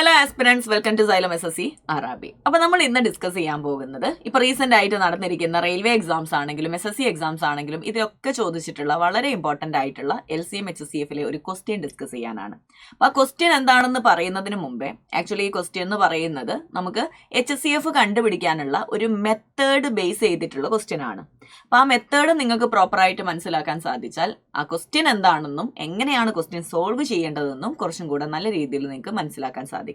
Hello aspirants, welcome to Xylem SSC അറാബി. അപ്പോൾ നമ്മൾ ഇന്ന് ഡിസ്കസ് ചെയ്യാൻ പോകുന്നത് ഇപ്പോൾ റീസെന്റ് ആയിട്ട് നടന്നിരിക്കുന്ന റെയിൽവേ എക്സാംസ് ആണെങ്കിലും SSC എക്സാംസ് ആണെങ്കിലും ഇതൊക്കെ ചോദിച്ചിട്ടുള്ള വളരെ ഇമ്പോർട്ടന്റ് ആയിട്ടുള്ള LCM HCFലെ ഒരു ക്വസ്റ്റ്യൻ ഡിസ്കസ് ചെയ്യാനാണ്. അപ്പോൾ ആ ക്വസ്റ്റ്യൻ എന്താണെന്ന് പറയുന്നതിന് മുമ്പേ ആക്ച്വലി ഈ ക്വസ്റ്റ്യൻ എന്ന് പറയുന്നത് നമുക്ക് HCF കണ്ടുപിടിക്കാനുള്ള ഒരു മെത്തേഡ് ബേസ് ചെയ്തിട്ടുള്ള ക്വസ്റ്റ്യൻ ആണ്. അപ്പോൾ ആ മെത്തേഡ് നിങ്ങൾക്ക് പ്രോപ്പറായിട്ട് മനസ്സിലാക്കാൻ സാധിച്ചാൽ ആ ക്വസ്റ്റ്യൻ എന്താണെന്നും എങ്ങനെയാണ് ക്വസ്റ്റ്യൻ സോൾവ് ചെയ്യേണ്ടതെന്നും കുറച്ചും കൂടെ നല്ല രീതിയിൽ നിങ്ങൾക്ക് മനസ്സിലാക്കാൻ സാധിക്കും.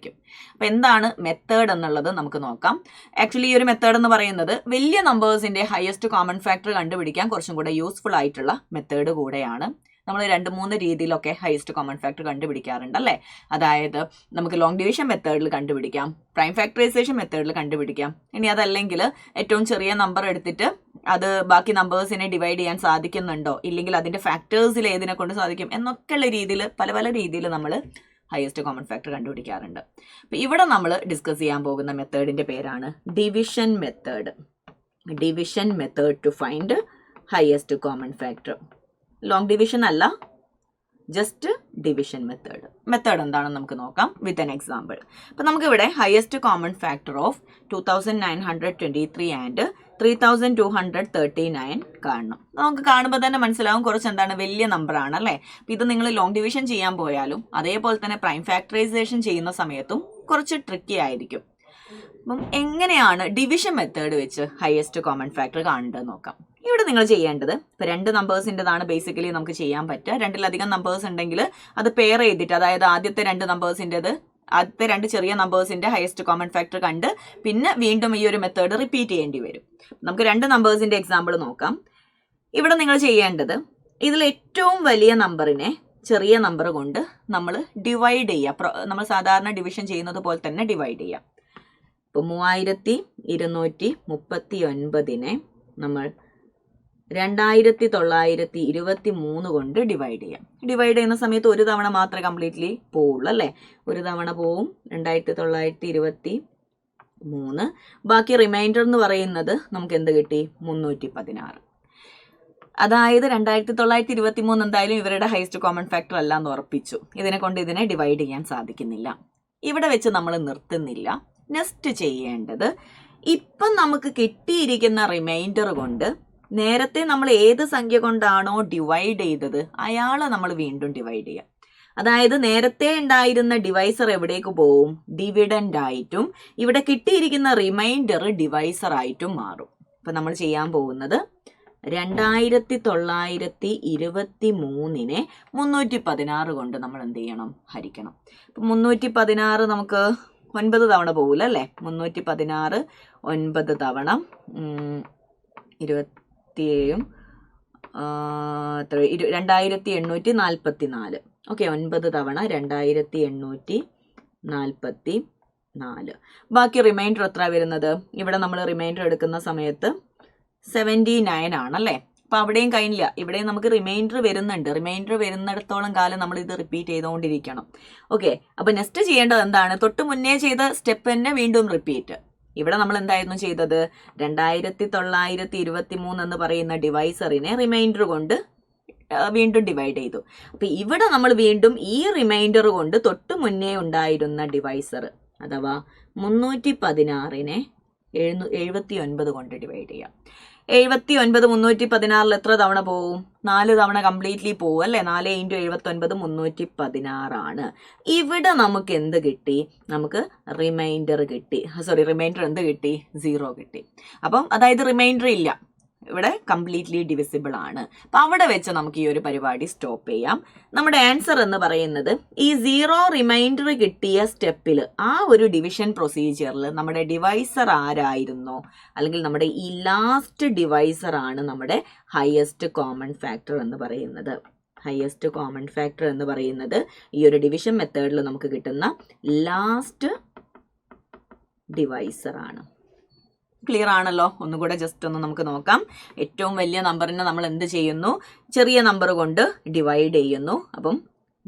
അപ്പോൾ എന്താണ് മെത്തേഡ് എന്നുള്ളത് നമുക്ക് നോക്കാം. ആക്ച്വലി ഈ ഒരു മെത്തേഡ് എന്ന് പറയുന്നത് വലിയ നമ്പേഴ്സിന്റെ ഹയസ്റ്റ് കോമൺ ഫാക്ടർ കണ്ടുപിടിക്കാൻ കുറച്ചും കൂടെ യൂസ്ഫുൾ ആയിട്ടുള്ള മെത്തേഡ് കൂടെയാണ്. നമ്മൾ 2-3 രീതിയിലൊക്കെ ഹയസ്റ്റ് കോമൺ ഫാക്ടർ കണ്ടുപിടിക്കാറുണ്ട് അല്ലേ. അതായത് നമുക്ക് ലോങ് ഡിവിഷൻ മെത്തേഡിൽ കണ്ടുപിടിക്കാം, പ്രൈം ഫാക്ടറൈസേഷൻ മെത്തേഡിൽ കണ്ടുപിടിക്കാം. ഇനി അതല്ലെങ്കിൽ ഏറ്റവും ചെറിയ നമ്പർ എടുത്തിട്ട് അത് ബാക്കി നമ്പേഴ്സിനെ ഡിവൈഡ് ചെയ്യാൻ സാധിക്കുന്നുണ്ടോ, ഇല്ലെങ്കിൽ അതിന്റെ ഫാക്ടേഴ്സിൽ ഏതിനെ കൊണ്ട് സാധിക്കും എന്നൊക്കെയുള്ള രീതിയിൽ പല രീതിയിൽ നമ്മൾ ഹയസ്റ്റ് കോമൺ ഫാക്ടർ കണ്ടുപിടിക്കാറുണ്ട്. അപ്പോൾ ഇവിടെ നമ്മൾ ഡിസ്കസ് ചെയ്യാൻ പോകുന്ന മെത്തേഡിന്റെ പേരാണ് division method. Division method to find highest common factor. Long division അല്ല, ജസ്റ്റ് ഡിവിഷൻ മെത്തേഡ്. മെത്തേഡ് എന്താണെന്ന് നമുക്ക് നോക്കാം വിത്ത് എൻ എക്സാമ്പിൾ. അപ്പം നമുക്കിവിടെ highest common factor of 2923 and 3239 കാണണം. നമുക്ക് കാണുമ്പോൾ തന്നെ മനസ്സിലാവും കുറച്ച് എന്താണ് വലിയ നമ്പർ ആണ് അല്ലേ. ഇത് നിങ്ങൾ ലോങ് ഡിവിഷൻ ചെയ്യാൻ പോയാലും അതേപോലെ തന്നെ പ്രൈം ഫാക്ടറൈസേഷൻ ചെയ്യുന്ന സമയത്തും കുറച്ച് ട്രിക്കി ആയിരിക്കും. അപ്പം എങ്ങനെയാണ് ഡിവിഷൻ മെത്തേഡ് വെച്ച് ഹയസ്റ്റ് കോമൺ ഫാക്ടർ കാണേണ്ടത് നോക്കാം. ഇവിടെ നിങ്ങൾ ചെയ്യേണ്ടത് ഇപ്പോൾ 2 നമ്പേഴ്സിൻ്റെതാണ് ബേസിക്കലി നമുക്ക് ചെയ്യാൻ പറ്റുക. 2-ലധികം നമ്പേഴ്സ് ഉണ്ടെങ്കിൽ അത് പെയർ ചെയ്തിട്ട്, അതായത് ആദ്യത്തെ 2 നമ്പേഴ്സിൻ്റെത് ആദ്യത്തെ 2 ചെറിയ നമ്പേഴ്സിന്റെ ഹയസ്റ്റ് കോമൺ ഫാക്ടർ കണ്ട് പിന്നെ വീണ്ടും ഈ ഒരു മെത്തേഡ് റിപ്പീറ്റ് ചെയ്യേണ്ടി വരും. നമുക്ക് 2 നമ്പേഴ്സിന്റെ എക്സാമ്പിൾ നോക്കാം. ഇവിടെ നിങ്ങൾ ചെയ്യേണ്ടത് ഇതിൽ ഏറ്റവും വലിയ നമ്പറിനെ ചെറിയ നമ്പർ കൊണ്ട് നമ്മൾ ഡിവൈഡ് ചെയ്യുക. നമ്മൾ സാധാരണ ഡിവിഷൻ ചെയ്യുന്നത് പോലെ തന്നെ ഡിവൈഡ് ചെയ്യുക. ഇപ്പോൾ 3239 നമ്മൾ 2923 കൊണ്ട് ഡിവൈഡ് ചെയ്യാം. ഡിവൈഡ് ചെയ്യുന്ന സമയത്ത് ഒരു തവണ മാത്രമേ കംപ്ലീറ്റ്ലി പോവുള്ളൂ അല്ലേ. ഒരു തവണ പോവും 2923. ബാക്കി റിമൈൻഡർ എന്ന് പറയുന്നത് നമുക്ക് എന്ത് കിട്ടി? 316. അതായത് 2923 എന്തായാലും ഇവരുടെ ഹൈസ്റ്റ് കോമൺ ഫാക്ടർ അല്ല എന്ന് ഉറപ്പിച്ചു. ഇതിനെ കൊണ്ട് ഇതിനെ ഡിവൈഡ് ചെയ്യാൻ സാധിക്കുന്നില്ല. ഇവിടെ വെച്ച് നമ്മൾ നിർത്തുന്നില്ല. നെക്സ്റ്റ് ചെയ്യേണ്ടത് ഇപ്പം നമുക്ക് കിട്ടിയിരിക്കുന്ന റിമൈൻഡർ കൊണ്ട് നേരത്തെ നമ്മൾ ഏത് സംഖ്യ കൊണ്ടാണോ ഡിവൈഡ് ചെയ്തത് അയാളെ നമ്മൾ വീണ്ടും ഡിവൈഡ് ചെയ്യാം. അതായത് നേരത്തെ ഉണ്ടായിരുന്ന ഡിവൈസർ എവിടേക്ക് പോവും? ഡിവിഡൻഡ് ആയിട്ടും ഇവിടെ കിട്ടിയിരിക്കുന്ന റിമൈൻഡർ ഡിവൈസർ ആയിട്ടും മാറും. അപ്പം നമ്മൾ ചെയ്യാൻ പോകുന്നത് 2923നെ 316 കൊണ്ട് നമ്മൾ എന്ത് ചെയ്യണം? ഹരിക്കണം. അപ്പം 316 നമുക്ക് 9 തവണ പോകില്ല അല്ലേ. 316 9 തവണ 27 2844. ഓക്കെ, 9 തവണ 2844. ബാക്കി റിമൈൻഡർ എത്ര വരുന്നത്? ഇവിടെ നമ്മൾ റിമൈൻഡർ എടുക്കുന്ന സമയത്ത് 79 ആണല്ലേ. അപ്പം അവിടെയും കഴിഞ്ഞില്ല, ഇവിടെയും നമുക്ക് റിമൈൻഡർ വരുന്നുണ്ട്. റിമൈൻഡർ വരുന്നിടത്തോളം കാലം നമ്മൾ ഇത് റിപ്പീറ്റ് ചെയ്തുകൊണ്ടിരിക്കണം. ഓക്കെ, അപ്പം നെക്സ്റ്റ് ചെയ്യേണ്ടത് എന്താണ്? തൊട്ട് മുന്നേ ചെയ്ത സ്റ്റെപ്പ് തന്നെ വീണ്ടും റിപ്പീറ്റ്. ഇവിടെ നമ്മൾ എന്തായിരുന്നു ചെയ്തത്? 2923 എന്ന് പറയുന്ന ഡിവൈസറിനെ റിമൈൻഡർ കൊണ്ട് വീണ്ടും ഡിവൈഡ് ചെയ്തു. അപ്പം ഇവിടെ നമ്മൾ വീണ്ടും ഈ റിമൈൻഡർ കൊണ്ട് തൊട്ട് മുന്നേ ഉണ്ടായിരുന്ന ഡിവൈസർ അഥവാ 316നെ 79 കൊണ്ട് ഡിവൈഡ് ചെയ്യാം. 79 316 എത്ര തവണ പോവും? 4 തവണ കംപ്ലീറ്റ്ലി പോവും അല്ലേ. 4 × 79 316 ആണ്. ഇവിടെ നമുക്ക് എന്ത് കിട്ടി? നമുക്ക് റിമൈൻഡർ കിട്ടി. റിമൈൻഡർ എന്ത് കിട്ടി? 0 കിട്ടി. അപ്പം അതായത് റിമൈൻഡർ ഇല്ല, ഇവിടെ കംപ്ലീറ്റ്ലി ഡിവിസിബിൾ ആണ്. അപ്പം അവിടെ വെച്ച് നമുക്ക് ഈ ഒരു പരിപാടി സ്റ്റോപ്പ് ചെയ്യാം. നമ്മുടെ ആൻസർ എന്ന് പറയുന്നത് ഈ 0 റിമൈൻഡർ കിട്ടിയ സ്റ്റെപ്പിൽ ആ ഒരു ഡിവിഷൻ പ്രൊസീജിയറിൽ നമ്മുടെ ഡിവൈസർ ആരായിരുന്നോ, അല്ലെങ്കിൽ നമ്മുടെ ഈ ലാസ്റ്റ് ഡിവൈസർ ആണ് നമ്മുടെ ഹയസ്റ്റ് കോമൺ ഫാക്ടർ എന്ന് പറയുന്നത്. ഹയസ്റ്റ് കോമൺ ഫാക്ടർ എന്ന് പറയുന്നത് ഈ ഒരു ഡിവിഷൻ മെത്തേഡിൽ നമുക്ക് കിട്ടുന്ന ലാസ്റ്റ് ഡിവൈസർ ആണ്. ക്ലിയർ ആണല്ലോ? ഒന്നുകൂടെ ജസ്റ്റ് ഒന്ന് നമുക്ക് നോക്കാം. ഏറ്റവും വലിയ നമ്പറിനെ നമ്മൾ എന്ത് ചെയ്യുന്നു? ചെറിയ നമ്പർ കൊണ്ട് ഡിവൈഡ് ചെയ്യുന്നു. അപ്പം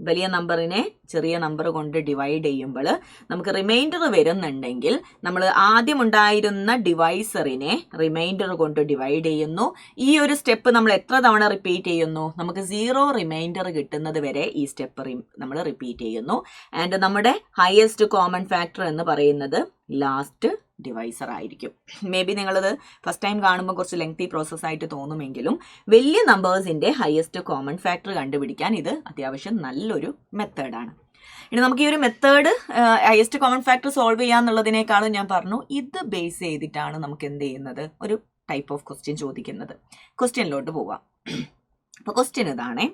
വലിയ നമ്പറിനെ ചെറിയ നമ്പർ കൊണ്ട് ഡിവൈഡ് ചെയ്യുമ്പോൾ നമുക്ക് റിമൈൻഡർ വരുന്നുണ്ടെങ്കിൽ നമ്മൾ ആദ്യം ഉണ്ടായിരുന്ന ഡിവൈസറിനെ റിമൈൻഡർ കൊണ്ട് ഡിവൈഡ് ചെയ്യുന്നു. ഈ ഒരു സ്റ്റെപ്പ് നമ്മൾ എത്ര തവണ റിപ്പീറ്റ് ചെയ്യുന്നു? നമുക്ക് 0 റിമൈൻഡർ കിട്ടുന്നത് വരെ ഈ സ്റ്റെപ്പ് നമ്മൾ റിപ്പീറ്റ് ചെയ്യുന്നു. ആൻഡ് നമ്മുടെ ഹയസ്റ്റ് കോമൺ ഫാക്ടർ എന്ന് പറയുന്നത് ലാസ്റ്റ് ഡിവൈസർ ആയിരിക്കും. മേ ബി നിങ്ങളത് ഫസ്റ്റ് ടൈം കാണുമ്പോൾ കുറച്ച് ലെങ്തി പ്രോസസ് ആയിട്ട് തോന്നുമെങ്കിലും വലിയ നമ്പേഴ്സിന്റെ ഹയസ്റ്റ് കോമൺ ഫാക്ടർ കണ്ടുപിടിക്കാൻ ഇത് അത്യാവശ്യം നല്ലൊരു മെത്തേഡാണ്. ഇനി നമുക്ക് ഈ ഒരു method highest common factor solve ചെയ്യാന്നുള്ളതിനേക്കാളും ഞാൻ പറഞ്ഞു ഇത് ബേസ് ചെയ്തിട്ടാണ് നമുക്ക് എന്ത് ചെയ്യുന്നത്, ഒരു ടൈപ്പ് ഓഫ് ക്വസ്റ്റ്യൻ ചോദിക്കുന്നത്. ക്വസ്റ്റ്യനിലോട്ട് പോവാം. അപ്പോൾ ക്വസ്റ്റ്യൻ ഇതാണ്: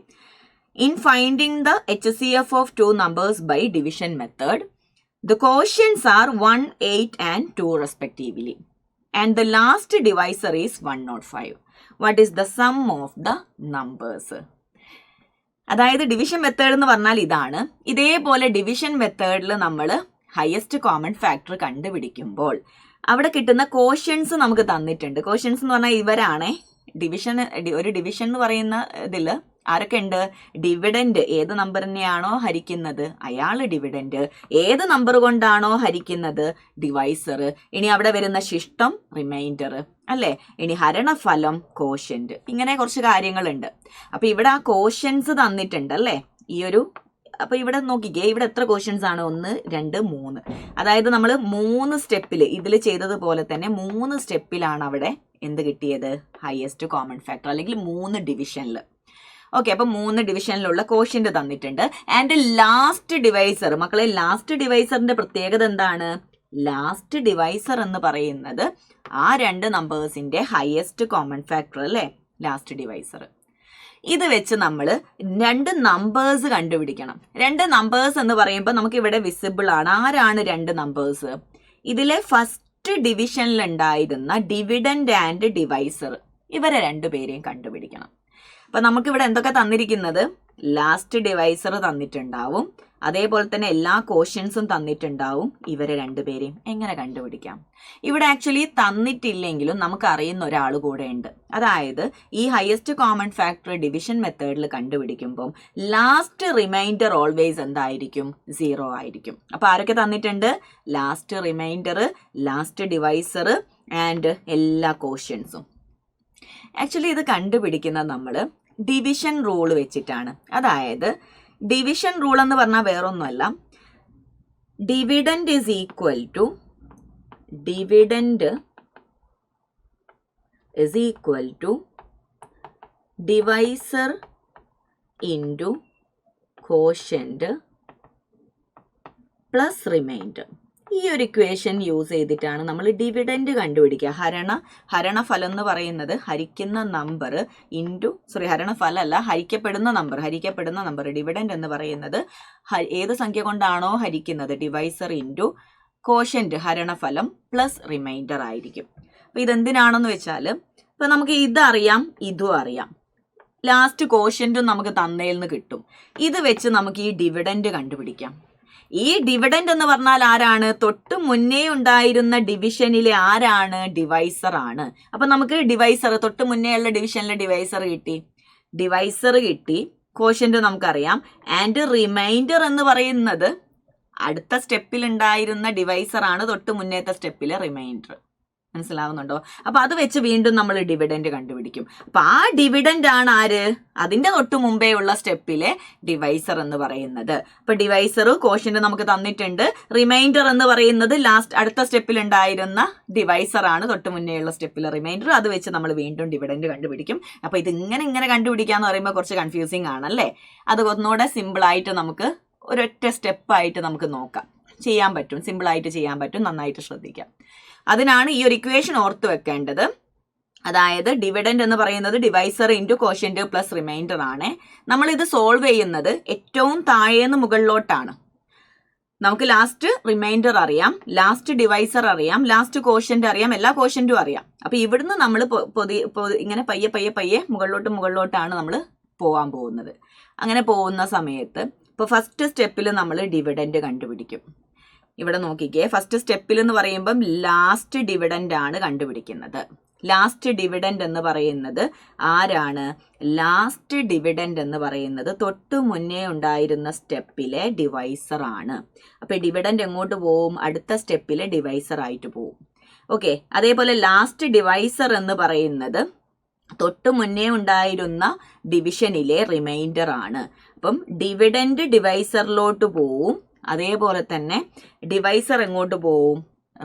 in finding the HCF of 2 numbers by division method, the quotients are 1, 8 and 2 respectively, and the last divisor is 105. What is the sum of the numbers? അതായത് ഡിവിഷൻ മെത്തേഡ് എന്ന് പറഞ്ഞാൽ ഇതാണ്. ഇതേപോലെ division മെത്തേഡിൽ നമ്മൾ ഹയസ്റ്റ് കോമൺ ഫാക്ടർ കണ്ടുപിടിക്കുമ്പോൾ അവിടെ കിട്ടുന്ന quotients നമുക്ക് തന്നിട്ടുണ്ട്. കോഷ്യൻസ് എന്ന് പറഞ്ഞാൽ ഇവരാണ്. ഒരു ഡിവിഷൻ എന്ന് പറയുന്ന ഇതിൽ ആരൊക്കെ ഉണ്ട്? ഡിവിഡൻഡ് ഏത് നമ്പറിനെയാണോ ഹരിക്കുന്നത് അയാൾ ഡിവിഡൻഡ്, ഏത് നമ്പർ കൊണ്ടാണോ ഹരിക്കുന്നത് ഡിവൈസർ, ഇനി അവിടെ വരുന്ന ശിഷ്ടം റിമൈൻഡർ അല്ലേ, ഇനി ഹരണഫലം കോഷ്യന്റ്, ഇങ്ങനെ കുറച്ച് കാര്യങ്ങളുണ്ട്. അപ്പൊ ഇവിടെ ആ കോഷ്യൻസ് തന്നിട്ടുണ്ട് അല്ലേ ഈ ഒരു. അപ്പൊ ഇവിടെ നോക്കിക്കേ, ഇവിടെ എത്ര ക്വസ്റ്റ്യൻസ് ആണ്? 1, 2, 3. അതായത് നമ്മൾ 3 സ്റ്റെപ്പിൽ ഇതിൽ ചെയ്തതുപോലെ തന്നെ 3 സ്റ്റെപ്പിലാണ് അവിടെ എന്ത് കിട്ടിയത്? ഹയസ്റ്റ് കോമൺ ഫാക്ടർ, അല്ലെങ്കിൽ 3 ഡിവിഷനിൽ. ഓക്കെ, അപ്പൊ 3 ഡിവിഷനിലുള്ള കോഷ്യന്റ് തന്നിട്ടുണ്ട്. ആൻഡ് ലാസ്റ്റ് ഡിവൈസർ, മക്കളെ ലാസ്റ്റ് ഡിവൈസറിന്റെ പ്രത്യേകത എന്താണ്? ലാസ്റ്റ് ഡിവൈസർ എന്ന് പറയുന്നത് ആ 2 നമ്പേഴ്സിന്റെ ഹയസ്റ്റ് കോമൺ ഫാക്ടർ അല്ലേ, ലാസ്റ്റ് ഡിവൈസർ. ഇത് വെച്ച് നമ്മൾ 2 നമ്പേഴ്സ് കണ്ടുപിടിക്കണം. 2 നമ്പേഴ്സ് എന്ന് പറയുമ്പോൾ നമുക്ക് ഇവിടെ വിസിബിൾ ആണ്. ആരാണ് 2 നമ്പേഴ്സ്? ഇതിലെ ഫസ്റ്റ് ഡിവിഷനിൽ ഉണ്ടായിരുന്ന ഡിവിഡൻഡ് ആൻഡ് ഡിവൈസർ, ഇവരെ 2 പേരെയും കണ്ടുപിടിക്കണം. അപ്പൊ നമുക്കിവിടെ എന്തൊക്കെ തന്നിരിക്കുന്നത്? ലാസ്റ്റ് ഡിവൈസർ തന്നിട്ടുണ്ടാവും, അതേപോലെ തന്നെ എല്ലാ കോഷ്യൻസും തന്നിട്ടുണ്ടാവും. ഇവരെ 2 പേരെയും എങ്ങനെ കണ്ടുപിടിക്കാം? ഇവിടെ ആക്ച്വലി തന്നിട്ടില്ലെങ്കിലും നമുക്ക് അറിയുന്ന ഒരാൾ കൂടെ ഉണ്ട്. അതായത് ഈ ഹയസ്റ്റ് കോമൺ ഫാക്ടർ ഡിവിഷൻ മെത്തേഡിൽ കണ്ടുപിടിക്കുമ്പോൾ ലാസ്റ്റ് റിമൈൻഡർ ഓൾവേസ് എന്തായിരിക്കും? 0 ആയിരിക്കും. അപ്പൊ ആരൊക്കെ തന്നിട്ടുണ്ട്? Last remainder, last divisor and എല്ലാ കോഷ്യൻസും. ആക്ച്വലി ഇത് കണ്ടുപിടിക്കുന്നത് നമ്മൾ ഡിവിഷൻ റൂൾ വെച്ചിട്ടാണ്. അതായത് ഡിവിഷൻ റൂൾ എന്ന് പറഞ്ഞാൽ വേറൊന്നുമല്ല, dividend is equal to divisor into quotient plus remainder. ഈ ഒരു ഇക്വേഷൻ യൂസ് ചെയ്തിട്ടാണ് നമ്മൾ ഡിവിഡൻഡ് കണ്ടുപിടിക്കുക. ഹരണഫലം എന്ന് പറയുന്നത് ഹരിക്കുന്ന നമ്പർ ഇൻറ്റു ഹരണഫലം അല്ല, ഹരിക്കപ്പെടുന്ന നമ്പർ ഡിവിഡൻഡ് എന്ന് പറയുന്നത് ഏത് സംഖ്യ കൊണ്ടാണോ ഹരിക്കുന്നത് ഡിവൈസർ ഇൻറ്റു കോഷ്യന്റ് ഹരണഫലം പ്ലസ് റിമൈൻഡർ ആയിരിക്കും. അപ്പൊ ഇതെന്തിനാണെന്ന് വെച്ചാൽ ഇപ്പൊ നമുക്ക് ഇതറിയാം, ഇതും അറിയാം, ലാസ്റ്റ് കോഷ്യന്റും നമുക്ക് തന്നേൽ നിന്ന് കിട്ടും. ഇത് വെച്ച് നമുക്ക് ഈ ഡിവിഡൻഡ് കണ്ടുപിടിക്കാം. ഈ ഡിവിഡൻഡ് എന്ന് പറഞ്ഞാൽ ആരാണ്? തൊട്ട് മുന്നേ ഉണ്ടായിരുന്ന ഡിവിഷനിലെ ആരാണ്? ഡിവൈസർ ആണ്. അപ്പൊ നമുക്ക് ഡിവൈസർ, തൊട്ട് മുന്നേ ഉള്ള ഡിവിഷനിലെ ഡിവൈസർ കിട്ടി, കോഷ്യന്റ് നമുക്കറിയാം. ആൻഡ് റിമൈൻഡർ എന്ന് പറയുന്നത് അടുത്ത സ്റ്റെപ്പിൽ ഉണ്ടായിരുന്ന ഡിവൈസർ ആണ്, തൊട്ട് മുന്നേത്തെ സ്റ്റെപ്പിലെ റിമൈൻഡർ. മനസ്സിലാവുന്നുണ്ടോ? അപ്പൊ അത് വെച്ച് വീണ്ടും നമ്മൾ ഡിവിഡൻഡ് കണ്ടുപിടിക്കും. അപ്പൊ ആ ഡിവിഡൻഡ് ആണ് ആര്? അതിന്റെ തൊട്ട് മുമ്പേ ഉള്ള സ്റ്റെപ്പിലെ ഡിവൈസർ എന്ന് പറയുന്നത്. അപ്പൊ ഡിവൈസർ കോഷ്യന്റ് നമുക്ക് തന്നിട്ടുണ്ട്, റിമൈൻഡർ എന്ന് പറയുന്നത് ലാസ്റ്റ് അടുത്ത സ്റ്റെപ്പിൽ ഉണ്ടായിരുന്ന ഡിവൈസർ ആണ്, തൊട്ട് മുന്നേ ഉള്ള സ്റ്റെപ്പിലെ റിമൈൻഡർ. അത് വെച്ച് നമ്മൾ വീണ്ടും ഡിവിഡൻഡ് കണ്ടുപിടിക്കും. അപ്പൊ ഇത് ഇങ്ങനെ കണ്ടുപിടിക്കാന്ന് പറയുമ്പോൾ കുറച്ച് കൺഫ്യൂസിങ് ആണല്ലേ. അത് ഒന്നുകൂടെ സിമ്പിൾ ആയിട്ട് നമുക്ക് ഒരൊറ്റ സ്റ്റെപ്പായിട്ട് നമുക്ക് നോക്കാം, ചെയ്യാൻ പറ്റും, സിമ്പിൾ ആയിട്ട് ചെയ്യാൻ പറ്റും. നന്നായിട്ട് ശ്രദ്ധിക്കാം. അതിനാണ് ഈ ഒരു ഇക്വേഷൻ ഓർത്ത് വെക്കേണ്ടത്. അതായത് ഡിവിഡൻഡ് എന്ന് പറയുന്നത് divisor into quotient plus reminder ആണ്. നമ്മൾ ഇത് സോൾവ് ചെയ്യുന്നത് ഏറ്റവും താഴേന്ന് മുകളിലോട്ടാണ്. നമുക്ക് ലാസ്റ്റ് റിമൈൻഡർ അറിയാം, ലാസ്റ്റ് ഡിവൈസർ അറിയാം, ലാസ്റ്റ് കോഷ്യന്റ് അറിയാം, എല്ലാ കോഷ്യന്റും അറിയാം. അപ്പൊ ഇവിടുന്ന് നമ്മൾ ഇങ്ങനെ പയ്യെ മുകളിലോട്ടാണ് നമ്മൾ പോവാൻ പോകുന്നത്. അങ്ങനെ പോകുന്ന സമയത്ത് ഇപ്പൊ ഫസ്റ്റ് സ്റ്റെപ്പിൽ നമ്മൾ ഡിവിഡൻഡ് കണ്ടുപിടിക്കും. ഇവിടെ നോക്കിക്കേ, ഫസ്റ്റ് സ്റ്റെപ്പിൽ എന്ന് പറയുമ്പം ലാസ്റ്റ് ഡിവിഡൻഡ് ആണ് കണ്ടുപിടിക്കുന്നത്. ലാസ്റ്റ് ഡിവിഡൻഡ് എന്ന് പറയുന്നത് ആരാണ്? ലാസ്റ്റ് ഡിവിഡൻഡ് എന്ന് പറയുന്നത് തൊട്ടു മുന്നേ ഉണ്ടായിരുന്ന സ്റ്റെപ്പിലെ ഡിവൈസർ ആണ്. അപ്പോൾ ഡിവിഡൻഡ് എങ്ങോട്ട് പോവും? അടുത്ത സ്റ്റെപ്പിലെ ഡിവൈസർ ആയിട്ട് പോവും. ഓക്കെ, അതേപോലെ ലാസ്റ്റ് ഡിവൈസർ എന്ന് പറയുന്നത് തൊട്ടു മുന്നേ ഉണ്ടായിരുന്ന ഡിവിഷനിലെ റിമൈൻഡർ ആണ്. അപ്പം ഡിവിഡൻഡ് ഡിവൈസറിലോട്ട് പോവും, അതേപോലെ തന്നെ ഡിവൈസർ എങ്ങോട്ട് പോവും?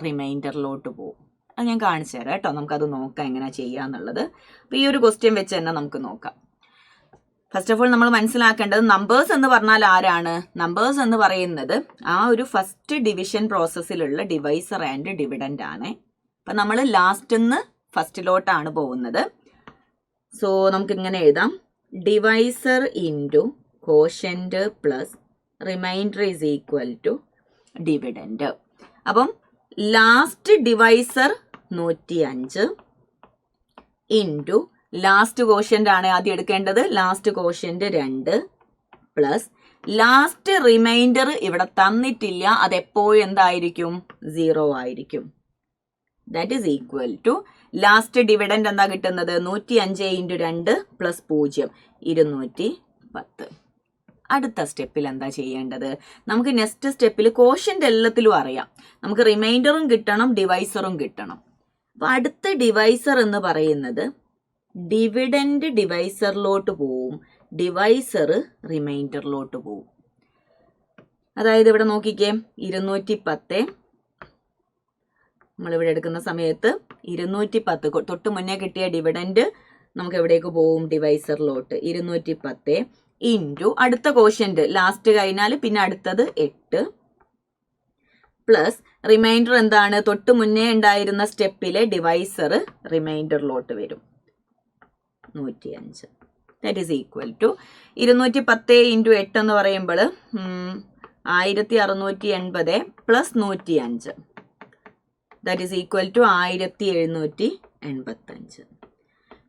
റിമൈൻഡറിലോട്ട് പോവും. അത് ഞാൻ കാണിച്ചു തരാം കേട്ടോ, നമുക്കത് നോക്കാം എങ്ങനെയാ ചെയ്യാന്നുള്ളത്. അപ്പോൾ ഈ ഒരു ക്വസ്റ്റ്യൻ വെച്ച് തന്നെ നമുക്ക് നോക്കാം. ഫസ്റ്റ് ഓഫ് ഓൾ നമ്മൾ മനസ്സിലാക്കേണ്ടത് നമ്പേഴ്സ് എന്ന് പറഞ്ഞാൽ ആരാണ്? നമ്പേഴ്സ് എന്ന് പറയുന്നത് ആ ഒരു ഫസ്റ്റ് ഡിവിഷൻ പ്രോസസ്സിലുള്ള ഡിവൈസർ ആൻഡ് ഡിവിഡൻഡ് ആണ്. അപ്പം നമ്മൾ ലാസ്റ്റ്ന്ന് ഫസ്റ്റിലോട്ടാണ് പോകുന്നത്. സോ നമുക്ക് ഇങ്ങനെ എഴുതാം, divisor into quotient plus remainder is equal to dividend. അപ്പം last divisor 105 into last quotient ആണ് ആദ്യം എടുക്കേണ്ടത്, last quotient 2 plus last remainder ഇവിടെ തന്നിട്ടില്ല, അതെപ്പോഴും എന്തായിരിക്കും? 0 ആയിരിക്കും. That is equal to last dividend എന്താ കിട്ടുന്നത്? 105 ഇൻറ്റു 2 പ്ലസ് 0 210. അടുത്ത സ്റ്റെപ്പിൽ എന്താ ചെയ്യേണ്ടത്? നമുക്ക് നെക്സ്റ്റ് സ്റ്റെപ്പിൽ കോഷ്യന്റ് എല്ലാത്തിലും അറിയാം, നമുക്ക് റിമൈൻഡറും കിട്ടണം ഡിവൈസറും കിട്ടണം. അപ്പൊ അടുത്ത ഡിവൈസർ എന്ന് പറയുന്നത് ഡിവിഡൻഡ് ഡിവൈസറിലോട്ട് പോവും, ഡിവൈസർ റിമൈൻഡറിലോട്ട് പോവും. അതായത് ഇവിടെ നോക്കിക്കേ, 210 നമ്മളിവിടെ എടുക്കുന്ന സമയത്ത് 210 തൊട്ട് മുന്നേ കിട്ടിയ ഡിവിഡൻഡ് നമുക്ക് എവിടേക്ക് പോവും? ഡിവൈസറിലോട്ട്. 210 ഇൻറ്റു അടുത്ത കോഷ്യന്റ് ലാസ്റ്റ് കഴിഞ്ഞാൽ പിന്നെ അടുത്തത് 8 പ്ലസ് റിമൈൻഡർ എന്താണ്? തൊട്ട് മുന്നേ ഉണ്ടായിരുന്ന സ്റ്റെപ്പിലെ ഡിവൈസർ റിമൈൻഡറിലോട്ട് വരും 105. That is equal to 210 into 8 എന്ന് പറയുമ്പോൾ 1680 plus 105. That is equal to 1785.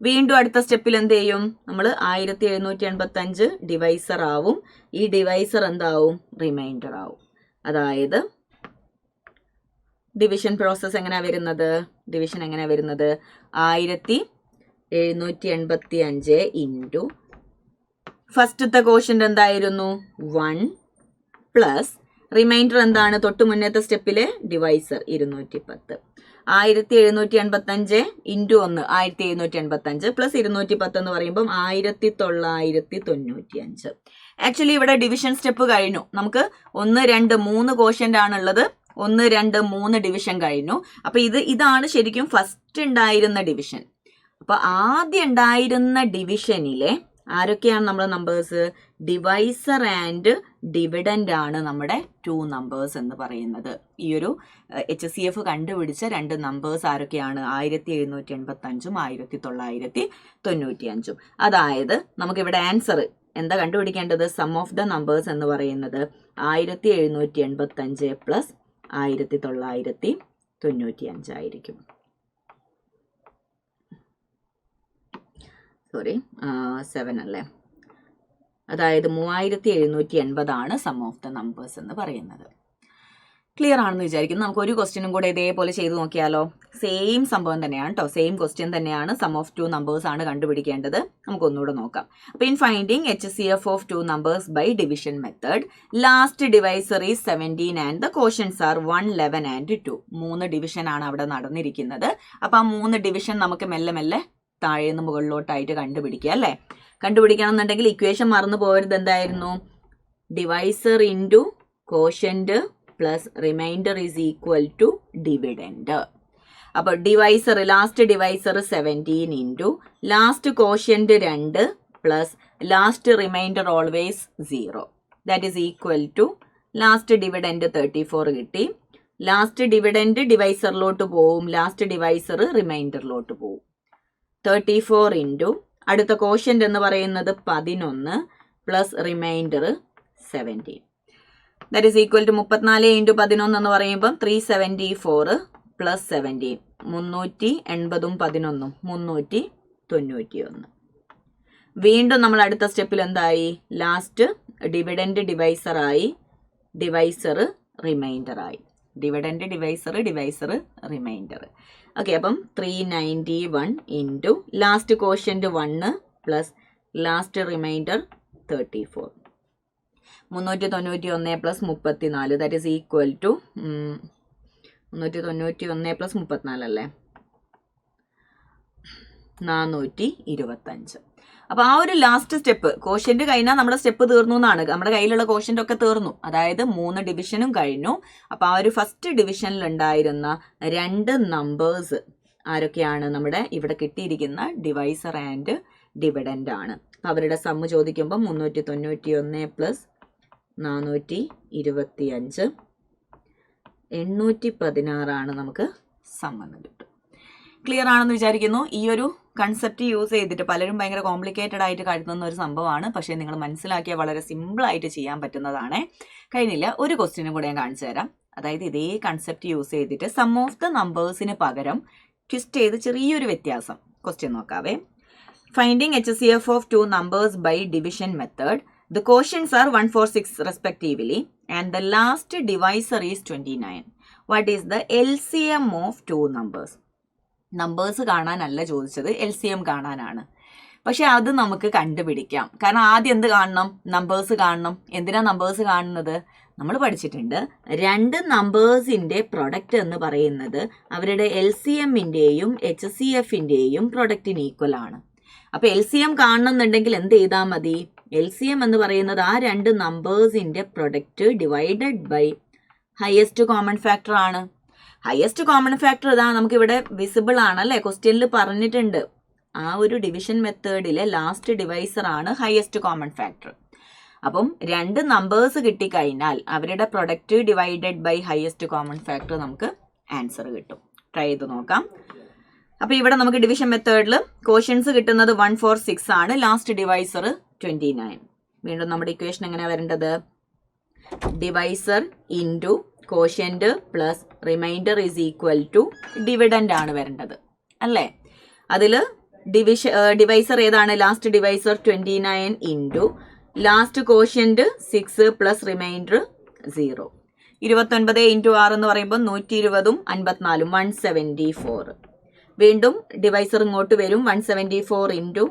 വീണ്ടും അടുത്ത സ്റ്റെപ്പിൽ എന്ത് ചെയ്യും? നമ്മൾ 1785 ഡിവൈസർ ആവും, ഈ ഡിവൈസർ എന്താവും? റിമൈൻഡർ ആവും. അതായത് ഡിവിഷൻ പ്രോസസ് എങ്ങനെയാ വരുന്നത്? 1785 ഇൻറ്റു ഫസ്റ്റത്തെ കോഷ്യന്റ് എന്തായിരുന്നു? 1 പ്ലസ് റിമൈൻഡർ എന്താണ്? തൊട്ട് മുന്നത്തെ സ്റ്റെപ്പിലെ ഡിവൈസർ 210. 1785 ഇൻറ്റു 1 1785 പ്ലസ് 210 എന്ന് പറയുമ്പം 1995. ആക്ച്വലി ഇവിടെ ഡിവിഷൻ സ്റ്റെപ്പ് കഴിഞ്ഞു. നമുക്ക് 1, 2, 3 കോഷ്യന്റ് ആണുള്ളത്. 1, 2, 3 ഡിവിഷൻ കഴിഞ്ഞു. അപ്പൊ ഇതാണ് ശരിക്കും ഫസ്റ്റ് ഉണ്ടായിരുന്ന ഡിവിഷൻ. അപ്പൊ ആദ്യം ഉണ്ടായിരുന്ന ഡിവിഷനിലെ ആരൊക്കെയാണ് നമ്മുടെ നമ്പേഴ്സ്? ഡിവൈസർ ആൻഡ് ഡിവിഡൻഡ് ആണ് നമ്മുടെ 2 നമ്പേഴ്സ് എന്ന് പറയുന്നത്. ഈ ഒരു HCF കണ്ടുപിടിച്ച 2 നമ്പേഴ്സ് ആരൊക്കെയാണ്? 1785 1995. അതായത് നമുക്കിവിടെ ആൻസർ എന്താ കണ്ടുപിടിക്കേണ്ടത്? സം ഓഫ് ദ നമ്പേഴ്സ് എന്ന് പറയുന്നത് 1785 പ്ലസ് 1995 ആയിരിക്കും. സോറി 7 അല്ലേ? അതായത് 3780 ആണ് സം ഓഫ് ദ നമ്പേഴ്സ് എന്ന് പറയുന്നത്. ക്ലിയർ ആണെന്ന് വിചാരിക്കുന്നു. നമുക്ക് ഒരു ക്വസ്റ്റ്യനും കൂടെ ഇതേപോലെ ചെയ്ത് നോക്കിയാലോ? സെയിം സംഭവം തന്നെയാണ് കേട്ടോ, സെയിം ക്വസ്റ്റ്യൻ തന്നെയാണ്. സം ഓഫ് 2 നമ്പേഴ്സ് ആണ് കണ്ടുപിടിക്കേണ്ടത്. നമുക്കൊന്നുകൂടെ നോക്കാം. അപ്പോൾ in finding HCF of 2 numbers by division method, last divisor is 17 and the quotients are 1, 11 and 2. 3 division ആണ് അവിടെ നടന്നിരിക്കുന്നത്. അപ്പോൾ ആ 3 ഡിവിഷൻ നമുക്ക് മെല്ലെ മെല്ലെ താഴേന്ന് മുകളിലോട്ടായിട്ട് കണ്ടുപിടിക്കുക അല്ലേ? കണ്ടുപിടിക്കണം എന്നുണ്ടെങ്കിൽ ഇക്വേഷൻ മറന്നു പോകരുത്. എന്തായിരുന്നു? Divisor into quotient plus remainder is equal to dividend. അപ്പോൾ divisor last divisor 17 into last quotient 2 plus last remainder always 0. That is equal to last dividend 34 കിട്ടി. ലാസ്റ്റ് ഡിവിഡൻഡ് ഡിവൈസറിലോട്ട് പോവും, ലാസ്റ്റ് ഡിവൈസർ റിമൈൻഡറിലോട്ട് പോവും. 34 ഇൻറ്റു അടുത്ത quotient എന്ന് പറയുന്നത് 11 plus remainder 17. That is equal to 34 into 11 എന്ന് പറയുമ്പം 374 plus 17 380 11 391. വീണ്ടും നമ്മൾ അടുത്ത സ്റ്റെപ്പിൽ എന്തായി? ലാസ്റ്റ് ഡിവിഡൻഡ് ഡിവൈസറായി, ഡിവൈസർ റിമൈൻഡറായി. Dividend divisor remainder. ഓക്കെ, അപ്പം 391 into last quotient 1 plus last remainder 34. 391 plus 34 that is equal to 391 plus 34 അല്ലേ, 425. അപ്പോൾ ആ ഒരു ലാസ്റ്റ് സ്റ്റെപ്പ് കോഷ്യൻ്റ് കഴിഞ്ഞാൽ നമ്മുടെ സ്റ്റെപ്പ് തീർന്നു എന്നാണ്. നമ്മുടെ കയ്യിലുള്ള കോഷ്യൻ്റ് ഒക്കെ തീർന്നു, അതായത് 3 ഡിവിഷനും കഴിഞ്ഞു. അപ്പോൾ ആ ഒരു ഫസ്റ്റ് ഡിവിഷനിൽ ഉണ്ടായിരുന്ന 2 നമ്പേഴ്സ് ആരൊക്കെയാണ്? നമ്മുടെ ഇവിടെ കിട്ടിയിരിക്കുന്ന ഡിവൈസർ ആൻഡ് ഡിവിഡൻ്റ് ആണ്. അവരുടെ സമ്മ് ചോദിക്കുമ്പോൾ 391 പ്ലസ് 425 816 നമുക്ക് സമ്മ് കിട്ടും. ക്ലിയർ ആണെന്ന് വിചാരിക്കുന്നു. ഈ ഒരു കൺസെപ്റ്റ് യൂസ് ചെയ്തിട്ട് പലരും ഭയങ്കര കോംപ്ലിക്കേറ്റഡ് ആയിട്ട് കരുതുന്ന ഒരു സംഭവമാണ്, പക്ഷേ നിങ്ങൾ മനസ്സിലാക്കിയാൽ വളരെ സിമ്പിളായിട്ട് ചെയ്യാൻ പറ്റുന്നതാണ്. കഴിഞ്ഞില്ല, ഒരു ക്വസ്റ്റ്യനും കൂടെ ഞാൻ കാണിച്ചു തരാം. അതായത് ഇതേ കൺസെപ്റ്റ് യൂസ് ചെയ്തിട്ട് സം ഓഫ് ദ നമ്പേഴ്സിന് പകരം ട്വിസ്റ്റ് ചെയ്ത് ചെറിയൊരു വ്യത്യാസം ക്വസ്റ്റ്യൻ നോക്കാവേ. Finding HCF of 2 numbers by division method. The quotients are 1, 4, 6 respectively and the last divisor is 29. What is the LCM of 2 numbers? Numbers കാണാനല്ല ചോദിച്ചത്, LCM കാണാനാണ്. പക്ഷെ അത് നമുക്ക് കണ്ടുപിടിക്കാം. കാരണം ആദ്യം എന്ത് കാണണം? നമ്പേഴ്സ് കാണണം. എന്തിനാ നമ്പേഴ്സ് കാണുന്നത്? നമ്മൾ പഠിച്ചിട്ടുണ്ട് 2 നമ്പേഴ്സിൻ്റെ പ്രൊഡക്റ്റ് എന്ന് പറയുന്നത് അവരുടെ LCMൻ്റെയും HCFൻ്റെയും പ്രൊഡക്റ്റിന് ഈക്വൽ ആണ്. അപ്പോൾ LCM കാണണമെന്നുണ്ടെങ്കിൽ എന്ത് ചെയ്താൽ മതി? LCM എന്ന് പറയുന്നത് ആ 2 നമ്പേഴ്സിൻ്റെ product divided by highest common factor ആണ്. ഹയസ്റ്റ് കോമൺ ഫാക്ടർ ഇതാ നമുക്കിവിടെ വിസിബിൾ ആണല്ലേ, ക്വസ്റ്റ്യനിൽ പറഞ്ഞിട്ടുണ്ട്. ആ ഒരു ഡിവിഷൻ മെത്തേഡിലെ ലാസ്റ്റ് ഡിവൈസർ ആണ് ഹയസ്റ്റ് കോമൺ ഫാക്ടർ. അപ്പം 2 നമ്പേഴ്സ് കിട്ടിക്കഴിഞ്ഞാൽ അവരുടെ product divided by highest common factor നമുക്ക് ആൻസർ കിട്ടും. ട്രൈ ചെയ്ത് നോക്കാം. അപ്പോൾ ഇവിടെ നമുക്ക് ഡിവിഷൻ മെത്തേഡിൽ കോഷ്യൻസ് കിട്ടുന്നത് 1, 4, 6 ആണ്. Last divisor 29. വീണ്ടും നമ്മുടെ ഇക്വേഷൻ എങ്ങനെയാണ് വരേണ്ടത്? Divisor into quotient plus remainder is equal to dividend ആണ് വരേണ്ടത് അല്ലേ. അതിൽ ഡിവൈസർ ഏതാണ്? Last divisor 29 into last quotient 6 plus remainder 0. 29 into 6 എന്ന് പറയുമ്പോൾ 120ഉം 54ഉം 174. വീണ്ടും ഡിവൈസർ ഇങ്ങോട്ട് വരും. 174 ഇൻറ്റു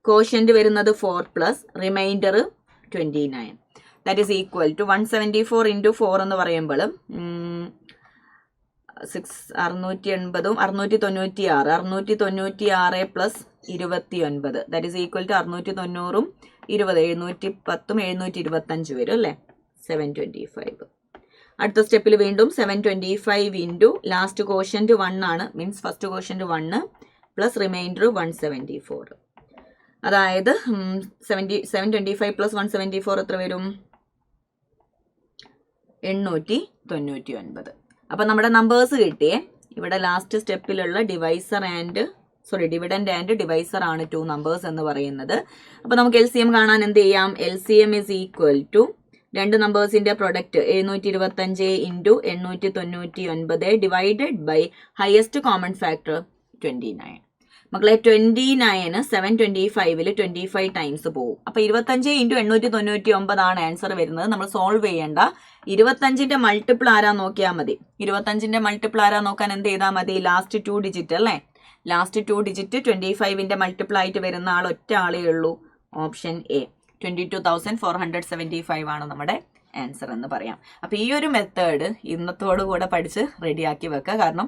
കോഷ്യൻ്റ് വരുന്നത് 4 plus remainder 29. That is equal to 174 into 4 എന്ന് പറയുമ്പോൾ 680ഉം 696 696 plus 29 that is equal to 690ഉം 20 710ഉം 725 വരും അല്ലേ, 725. അടുത്ത സ്റ്റെപ്പിൽ വീണ്ടും 725 ഇൻറ്റു ലാസ്റ്റ് കോഷ്യൻ്റ് 1 ആണ്, means first quotient 1 plus reminder 174. അതായത് 725 പ്ലസ് 174 എത്ര വരും? 899. അപ്പം നമ്മുടെ നമ്പേഴ്സ് കിട്ടിയേ. ഇവിടെ ലാസ്റ്റ് സ്റ്റെപ്പിലുള്ള ഡിവിഡൻഡ് ആൻഡ് ഡിവൈസർ ആണ് 2 നമ്പേഴ്സ് എന്ന് പറയുന്നത്. അപ്പോൾ നമുക്ക് LCM കാണാൻ എന്ത് ചെയ്യാം? LCM is equal to 2 നമ്പേഴ്സിൻ്റെ product 725 into 899 divided by highest common factor 29. മക്കളെ 29 725 25 ടൈംസ് പോകും. അപ്പോൾ 25 ഇൻറ്റു 899 ആണ് ആൻസർ വരുന്നത്. നമ്മൾ സോൾവ് ചെയ്യേണ്ട. 25ൻ്റെ മൾട്ടിപ്പിൾ ആരാ നോക്കിയാൽ മതി. 25ൻ്റെ മൾട്ടിപ്പിൾ ആരാ നോക്കാൻ എന്ത് ചെയ്താൽ മതി? ലാസ്റ്റ് 2 ഡിജിറ്റ് അല്ലേ. ലാസ്റ്റ് 2 ഡിജിറ്റ് 25ൻ്റെ മൾട്ടിപ്പിൾ ആയിട്ട് വരുന്ന ആൾ ഒറ്റ ആളേ ഉള്ളൂ. ഓപ്ഷൻ എ 22,475 ആണ് നമ്മുടെ ആൻസർ എന്ന് പറയാം. അപ്പോൾ ഈ ഒരു മെത്തേഡ് ഇന്നത്തോടു കൂടെ പഠിച്ച് റെഡിയാക്കി വെക്കുക. കാരണം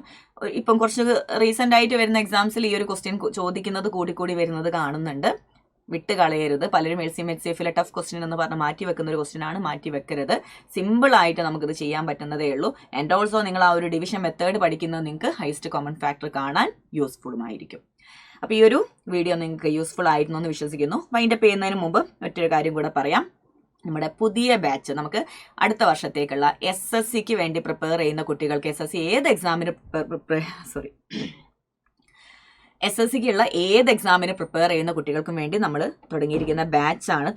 ഇപ്പം കുറച്ച് റീസെൻ്റ് ആയിട്ട് വരുന്ന എക്സാംസിൽ ഈ ഒരു ക്വസ്റ്റ്യൻ ചോദിക്കുന്നത് കൂടിക്കൂടി വരുന്നത് കാണുന്നുണ്ട്. വിട്ട് കളയരുത്. പലരും LCM HCFലെ ടഫ് ക്വസ്റ്റ്യൻ എന്ന് പറഞ്ഞ് മാറ്റി വെക്കുന്ന ഒരു ക്വസ്റ്റ്യൻ ആണ്. മാറ്റി വെക്കരുത്. സിമ്പിളായിട്ട് നമുക്കിത് ചെയ്യാൻ പറ്റുന്നതേ ഉള്ളൂ. ആൻഡ് ഓൾസോ നിങ്ങൾ ആ ഒരു ഡിവിഷൻ മെത്തേഡ് പഠിക്കുന്നത് നിങ്ങൾക്ക് ഹൈസ്റ്റ് കോമൺ ഫാക്ടർ കാണാൻ യൂസ്ഫുളുമായിരിക്കും. അപ്പോൾ ഈ ഒരു വീഡിയോ നിങ്ങൾക്ക് യൂസ്ഫുൾ ആയിരുന്നു എന്ന് വിശ്വസിക്കുന്നു. വൈൻഡപ്പ് ചെയ്യുന്നതിന് മുമ്പ് മറ്റൊരു കാര്യം കൂടെ പറയാം. നമ്മുടെ പുതിയ ബാച്ച് നമുക്ക് അടുത്ത വർഷത്തേക്കുള്ള SSCക്ക് വേണ്ടി പ്രിപ്പയർ ചെയ്യുന്ന കുട്ടികൾക്ക് SSCക്കുള്ള ഏത് എക്സാമിന് പ്രിപ്പയർ ചെയ്യുന്ന കുട്ടികൾക്കും വേണ്ടി നമ്മൾ തുടങ്ങിയിരിക്കുന്ന ബാച്ചാണ്.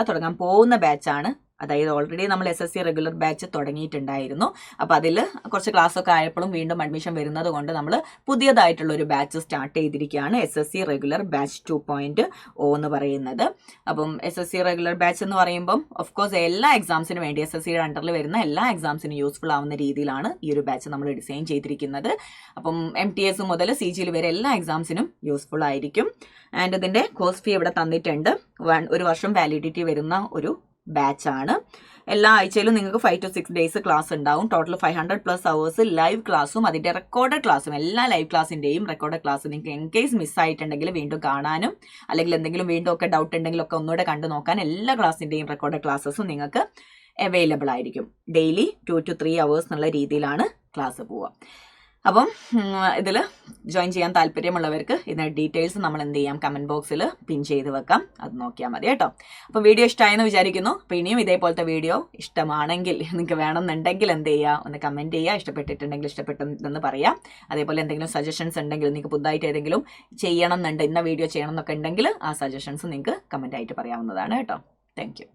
തുടങ്ങാൻ പോകുന്ന ബാച്ചാണ് അതായത് ഓൾറെഡി നമ്മൾ SSC റെഗുലർ ബാച്ച് തുടങ്ങിയിട്ടുണ്ടായിരുന്നു. അപ്പോൾ അതിൽ കുറച്ച് ക്ലാസ്സൊക്കെ ആയപ്പോഴും വീണ്ടും അഡ്മിഷൻ വരുന്നത് കൊണ്ട് നമ്മൾ പുതിയതായിട്ടുള്ള ഒരു ബാച്ച് സ്റ്റാർട്ട് ചെയ്തിരിക്കുകയാണ്, SSC റെഗുലർ ബാച്ച് 2.0 എന്ന് പറയുന്നത്. അപ്പം SSC റെഗുലർ ബാച്ച് എന്ന് പറയുമ്പം ഓഫ് കോഴ്സ് എല്ലാ എക്സാംസിനും വേണ്ടി SSCയുടെ അണ്ടറിൽ വരുന്ന എല്ലാ എക്സാംസിനും യൂസ്ഫുൾ ആവുന്ന രീതിയിലാണ് ഈ ഒരു ബാച്ച് നമ്മൾ ഡിസൈൻ ചെയ്തിരിക്കുന്നത്. അപ്പം MTS മുതൽ CGL വരെ എല്ലാ എക്സാംസിനും യൂസ്ഫുൾ ആയിരിക്കും. ആൻഡ് ഇതിൻ്റെ കോഴ്സ് ഫീ ഇവിടെ തന്നിട്ടുണ്ട്. 1 വർഷം വാലിഡിറ്റി വരുന്ന ഒരു ബാച്ചാണ്. എല്ലാ ആഴ്ചയിലും നിങ്ങൾക്ക് 5 to 6 ഡേയ്സ് ക്ലാസ് ഉണ്ടാവും. ടോട്ടൽ 500+ അവേഴ്സ് ലൈവ് ക്ലാസ്സും അതിൻ്റെ റെക്കോർഡഡ് ക്ലാസ്സും, എല്ലാ ലൈവ് ക്ലാസ്സിൻ്റെയും റെക്കോർഡഡ് ക്ലാസ് നിങ്ങൾക്ക് ഇൻ കേസ് മിസ്സായിട്ടുണ്ടെങ്കിൽ വീണ്ടും കാണാനും, അല്ലെങ്കിൽ എന്തെങ്കിലും വീണ്ടും ഒക്കെ ഡൗട്ട് ഉണ്ടെങ്കിലൊക്കെ ഒന്നുകൂടെ കണ്ടു നോക്കാൻ എല്ലാ ക്ലാസ്സിൻ്റെയും റെക്കോർഡഡ് ക്ലാസ്സസും നിങ്ങൾക്ക് അവൈലബിൾ ആയിരിക്കും. ഡെയിലി 2 to 3 അവേഴ്സ് എന്നുള്ള രീതിയിലാണ് ക്ലാസ് പോവുക. അപ്പം ഇതിൽ ജോയിൻ ചെയ്യാൻ താല്പര്യമുള്ളവർക്ക് ഇതിൻ്റെ ഡീറ്റെയിൽസ് നമ്മൾ എന്ത് ചെയ്യാം, കമൻറ്റ് ബോക്സിൽ പിൻ ചെയ്ത് വെക്കാം, അത് നോക്കിയാൽ മതി കേട്ടോ. അപ്പോൾ വീഡിയോ ഇഷ്ടമായെന്ന് വിചാരിക്കുന്നു. അപ്പോൾ ഇനിയും ഇതേപോലത്തെ വീഡിയോ ഇഷ്ടമാണെങ്കിൽ, നിങ്ങൾക്ക് വേണമെന്നുണ്ടെങ്കിൽ എന്ത് ചെയ്യുക, ഒന്ന് കമൻറ്റ് ചെയ്യുക, ഇഷ്ടപ്പെട്ടിട്ടുണ്ടെങ്കിൽ ഇഷ്ടപ്പെട്ടെന്ന് പറയാം. അതേപോലെ എന്തെങ്കിലും സജഷൻസ് ഉണ്ടെങ്കിൽ, നിങ്ങൾക്ക് പുതുതായിട്ട് ഏതെങ്കിലും ചെയ്യണം എന്നുണ്ട്, ഇന്ന വീഡിയോ ചെയ്യണം എന്നൊക്കെ ഉണ്ടെങ്കിൽ ആ സജഷൻസ് നിങ്ങൾക്ക് കമൻറ്റായിട്ട് പറയാവുന്നതാണ് കേട്ടോ. Thank you.